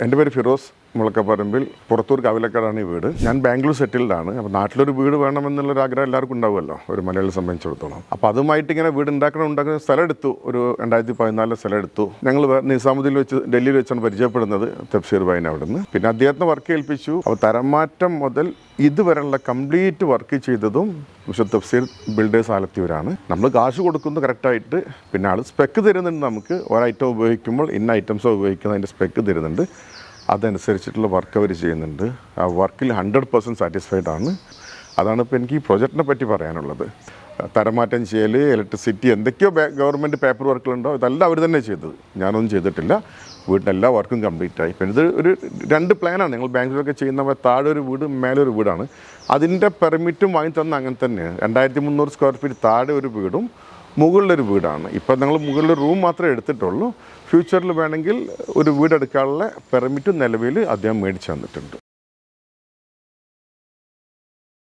എൻ്റെ പേര് ഫിറോസ് മുളക്കപ്പറമ്പിൽ, പുറത്തൂർ കവലക്കാടാണ് ഈ വീട്. ഞാൻ ബാംഗ്ലൂർ സെറ്റിൽഡാണ്. അപ്പോൾ നാട്ടിലൊരു വീട് വേണമെന്നുള്ളൊരു ആഗ്രഹം എല്ലാവർക്കും ഉണ്ടാവുമല്ലോ, ഒരു മലയാളിയെ സംബന്ധിച്ചിടത്തോളം. അപ്പോൾ അതുമായിട്ട് ഇങ്ങനെ വീട് ഉണ്ടാക്കുന്ന സ്ഥലം എടുത്തു. ഒരു 2014 സ്ഥലം എടുത്തു. ഞങ്ങൾ നിസാമുദ്ദീനിൽ വെച്ച്, ഡൽഹിയിൽ വെച്ചാണ് പരിചയപ്പെടുന്നത് തഫ്സീർ ഭായിനെ അവിടുന്ന്. പിന്നെ അദ്ദേഹത്തിന് വർക്ക് ഏൽപ്പിച്ചു. അപ്പോൾ തരംമാറ്റം മുതൽ ഇതുവരെയുള്ള കംപ്ലീറ്റ് വർക്ക് ചെയ്തതും മിസ്റ്റർ തഫ്സീർ ബിൽഡേഴ്സ് ആലത്തിയൂരാണ്. നമ്മൾ കാശ് കൊടുക്കുന്നത് കറക്റ്റായിട്ട്, പിന്നെ ആൾ സ്പെക്ക് തരുന്നുണ്ട്. നമുക്ക് ഒരൈറ്റം ഉപയോഗിക്കുമ്പോൾ ഇന്ന ഐറ്റംസോ ഉപയോഗിക്കുന്നതിൻ്റെ സ്പെക്ക് തരുന്നുണ്ട്. അതനുസരിച്ചിട്ടുള്ള വർക്ക് അവർ ചെയ്യുന്നുണ്ട്. ആ വർക്കിൽ 100% സാറ്റിസ്ഫൈഡ് ആണ്. അതാണ് ഇപ്പോൾ എനിക്ക് ഈ പ്രൊജക്റ്റിനെ പറ്റി പറയാനുള്ളത്. തരംമാറ്റം ചെയ്യൽ, ഇലക്ട്രിസിറ്റി, എന്തൊക്കെയോ ഗവൺമെൻറ് പേപ്പർ വർക്കുകളുണ്ടോ ഇതെല്ലാം അവർ തന്നെ ചെയ്തത്. ഞാനൊന്നും ചെയ്തിട്ടില്ല. വീടിൻ്റെ എല്ലാ വർക്കും കംപ്ലീറ്റ് ആയി. പിന്നെ ഇത് ഒരു 2 പ്ലാനാണ്. ഞങ്ങൾ ബാംഗ്ലൂരൊക്കെ ചെയ്യുന്ന താഴെ ഒരു വീട്, മേലൊരു വീടാണ്. അതിൻ്റെ പെർമിറ്റും വാങ്ങി തന്ന അങ്ങനെ തന്നെയാണ്. 2300 സ്ക്വയർ ഫീറ്റ് താഴെ ഒരു വീടും മുകളിലൊരു വീടാണ്. ഇപ്പോൾ ഞങ്ങൾ മുകളിൽ റൂം മാത്രമേ എടുത്തിട്ടുള്ളൂ. ഫ്യൂച്ചറിൽ വേണമെങ്കിൽ ഒരു വീടെടുക്കാനുള്ള പെർമിറ്റ് നിലവിൽ അദ്ദേഹം മേടിച്ചു തന്നിട്ടുണ്ട്.